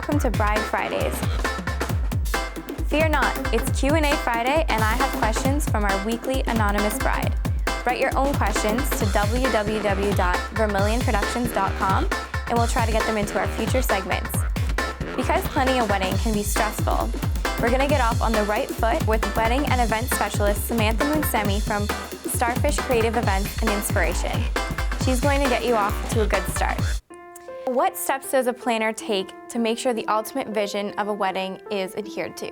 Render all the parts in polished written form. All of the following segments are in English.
welcome to Bride Fridays. Fear not, it's Q&A Friday and I have questions from our weekly anonymous bride. Write your own questions to www.vermillionproductions.com and we'll try to get them into our future segments. Because planning a wedding can be stressful, we're going to get off on the right foot with wedding and event specialist Samantha Moonsammy from Starfish Creative Events and Inspiration. She's going to get you off to a good start. What steps does a planner take to make sure the ultimate vision of a wedding is adhered to?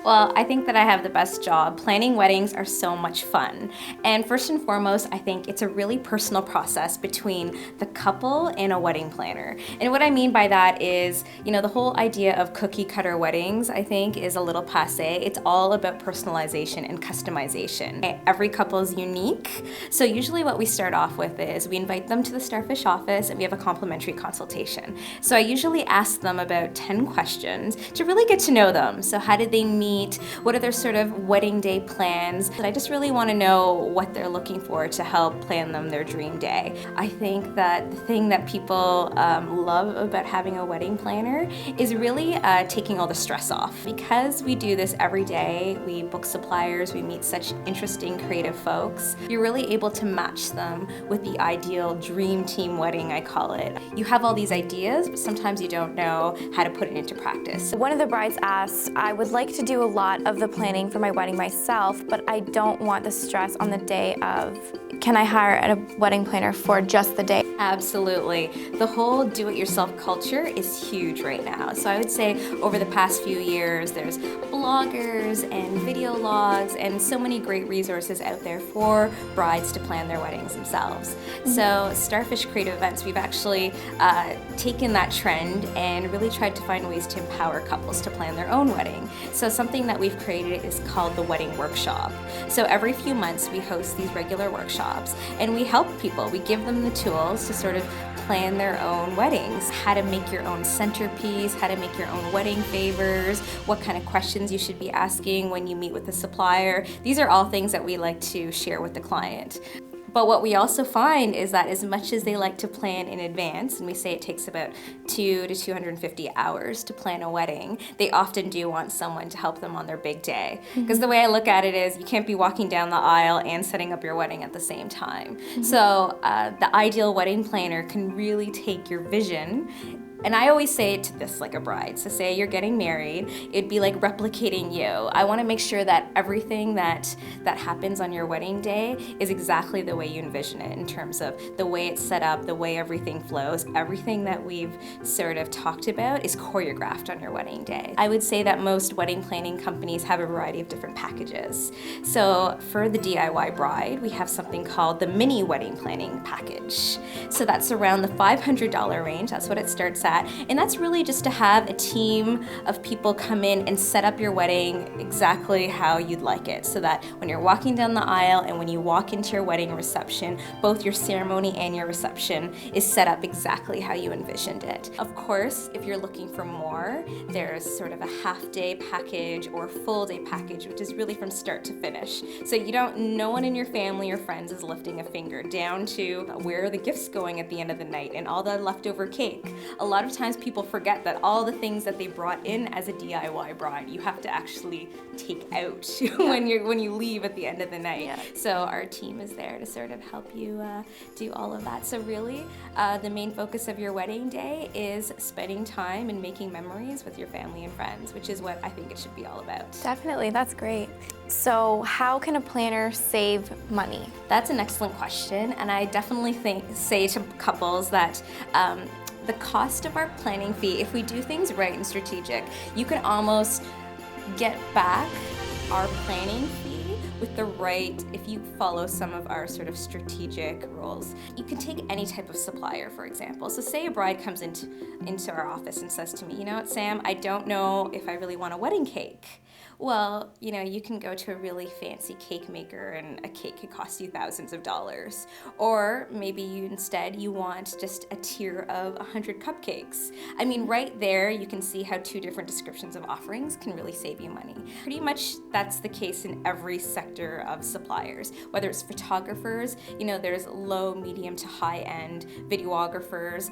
Well, I think that I have the best job. Planning weddings are so much fun. And first and foremost, I think it's a really personal process between the couple and a wedding planner. And what I mean by that is, the whole idea of cookie cutter weddings, I think, is a little passé. It's all about personalization and customization. Every couple is unique. So usually what we start off with is we invite them to the Starfish office and we have a complimentary consultation. So I usually ask them about 10 questions to really get to know them. So how did they meet? What are their sort of wedding day plans? And I just really want to know what they're looking for to help plan them their dream day. I think that the thing that people love about having a wedding planner is really taking all the stress off. Because we do this every day, we book suppliers, we meet such interesting creative folks, you're really able to match them with the ideal dream team wedding, I call it. You have all these ideas, but sometimes you don't know how to put it into practice. One of the brides asked, I would like to do a lot of the planning for my wedding myself, but I don't want the stress on the day of. Can I hire a wedding planner for just the day? Absolutely. The whole do-it-yourself culture is huge right now. So I would say over the past few years, there's bloggers and video logs and so many great resources out there for brides to plan their weddings themselves. So Starfish Creative Events, we've actually taken that trend and really tried to find ways to empower couples to plan their own wedding. So something that we've created is called the Wedding Workshop. So every few months we host these regular workshops and we help people. We give them the tools to sort of plan their own weddings, how to make your own centerpiece, how to make your own wedding favors, what kind of questions you should be asking when you meet with the supplier. These are all things that we like to share with the client. But what we also find is that as much as they like to plan in advance, and we say it takes about 2 to 250 hours to plan a wedding, they often do want someone to help them on their big day. Because the way I look at it is you can't be walking down the aisle and setting up your wedding at the same time. So the ideal wedding planner can really take your vision. And I always say it to this like a bride. So say you're getting married, it'd be like replicating you. I want to make sure that everything that happens on your wedding day is exactly the way you envision it in terms of the way it's set up, the way everything flows. Everything that we've sort of talked about is choreographed on your wedding day. I would say that most wedding planning companies have a variety of different packages. So for the DIY bride, we have something called the mini wedding planning package. So that's around the $500 range. That's what it starts at. And that's really just to have a team of people come in and set up your wedding exactly how you'd like it, so that when you're walking down the aisle and when you walk into your wedding reception, both your ceremony and your reception is set up exactly how you envisioned it. Of course, if you're looking for more, there's sort of a half-day package or full-day package, which is really from start to finish. So no one in your family or friends is lifting a finger, down to where are the gifts going at the end of the night and all the leftover cake. A lot of times people forget that all the things that they brought in as a DIY bride, you have to actually take out when you leave at the end of the night. Yeah. So our team is there to sort of help you do all of that. So really, the main focus of your wedding day is spending time and making memories with your family and friends, which is what I think it should be all about. Definitely, that's great. So how can a planner save money? That's an excellent question, and I definitely say to couples that the cost of our planning fee, if we do things right and strategic, you can almost get back our planning fee with the right, if you follow some of our sort of strategic rules. You can take any type of supplier, for example. So say a bride comes into our office and says to me, you know what, Sam, I don't know if I really want a wedding cake. Well, you can go to a really fancy cake maker and a cake could cost you thousands of dollars. Or maybe you want just a tier of 100 cupcakes. I mean, right there, you can see how 2 different descriptions of offerings can really save you money. Pretty much that's the case in every sector sector of suppliers, whether it's photographers, there's low, medium to high-end videographers.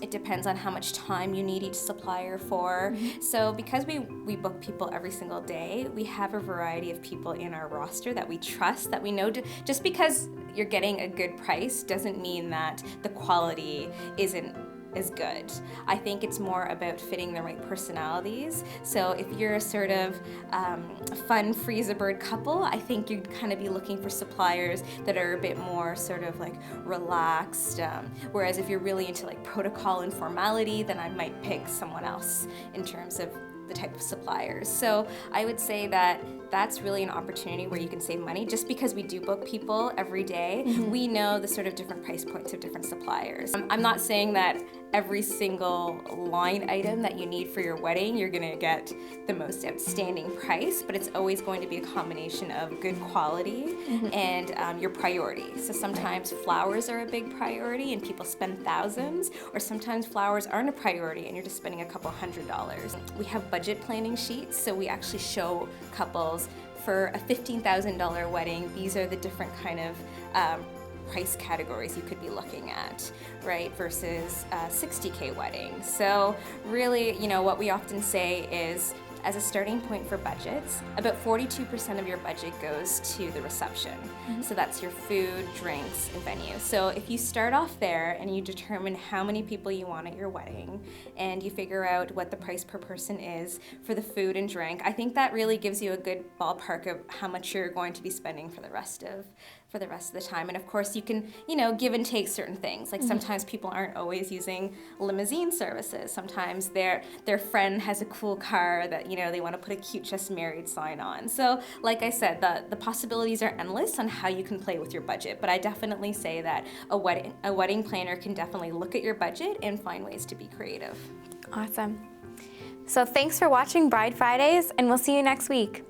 It depends on how much time you need each supplier for. So because we book people every single day, we have a variety of people in our roster that we trust, that we know just because you're getting a good price doesn't mean that the quality isn't as good. I think it's more about fitting the right personalities. So if you're a sort of fun freeze-a-bird couple, I think you'd kind of be looking for suppliers that are a bit more sort of like relaxed. Whereas if you're really into like protocol and formality, then I might pick someone else in terms of the type of suppliers. So I would say that that's really an opportunity where you can save money. Just because we do book people every day, we know the sort of different price points of different suppliers. I'm not saying that every single line item that you need for your wedding, you're gonna get the most outstanding price, but it's always going to be a combination of good quality and your priority. So sometimes flowers are a big priority and people spend thousands, or sometimes flowers aren't a priority and you're just spending a couple $100s. We have budget planning sheets, so we actually show couples for a $15,000 wedding, these are the different kind of price categories you could be looking at, right, versus a $60K wedding. So really, what we often say is, as a starting point for budgets, about 42% of your budget goes to the reception. So that's your food, drinks, and venue. So if you start off there and you determine how many people you want at your wedding, and you figure out what the price per person is for the food and drink, I think that really gives you a good ballpark of how much you're going to be spending for the rest of the time. And of course you can, give and take certain things. Like sometimes people aren't always using limousine services. Sometimes their friend has a cool car that, they want to put a cute just married sign on. So like I said, the possibilities are endless on how you can play with your budget. But I definitely say that a wedding planner can definitely look at your budget and find ways to be creative. Awesome. So thanks for watching Bride Fridays, and we'll see you next week.